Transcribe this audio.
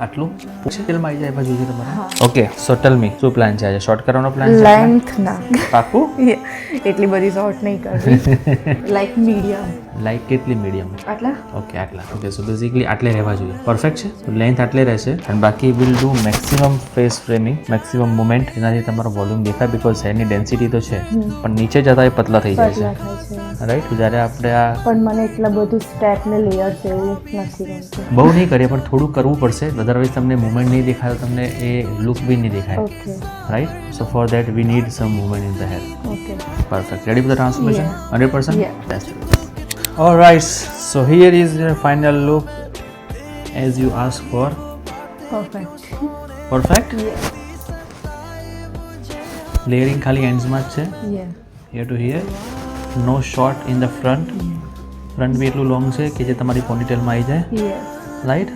આટલું ટેલમાં આવી જાય બાજુ છે તમારે. ઓકે સો ટેલ મી શું પ્લાન છે આજે? શોર્ટ કરવાનો પ્લાન છે? લેન્થ ના પાકું? એટલી બધી શોર્ટ નહીં કરવી, લાઈક મીડિયમ. લાઈક કેટલી મીડિયમ? આટલા. ઓકે આટલા. ઓકે સો બેઝિકલી આટલે રહેવા જોઈએ. પરફેક્ટ છે. લેન્થ આટલે રહેશે અને બાકી will do maximum face framing, maximum movement, એનાથી તમારો વોલ્યુમ દેખાય બીકોઝ હેરની ડેન્સિટી તો છે પણ નીચે જતા એ પતલા થઈ જાય પતલા છે. થાય છે રાઈટ. જ્યારે આપણે આ પણ મને એટલા બધું સ્ટેપ ને લેયર્સ એવું નથી ગમતું. બહુ નહીં કરીએ પણ થોડું કરવું પડશે, અધરવાઇઝ તમને મુવમેન્ટ નહીં દેખાય તો તમને એ લુક બી નહીં દેખાય. Okay right. So for that we need some movement in the hair. Okay. Perfect. Ready for the transformation? Yeah. 100%? Yeah. That's it. Alright, so here is your final look as you asked for. Perfect. Perfect? Layering ખાલી ends માં જ છે. યે. Here to here. No short in the front. Front બી એટલું long છે કે જે તમારી ponytail માં આવી જાય. યે. Right?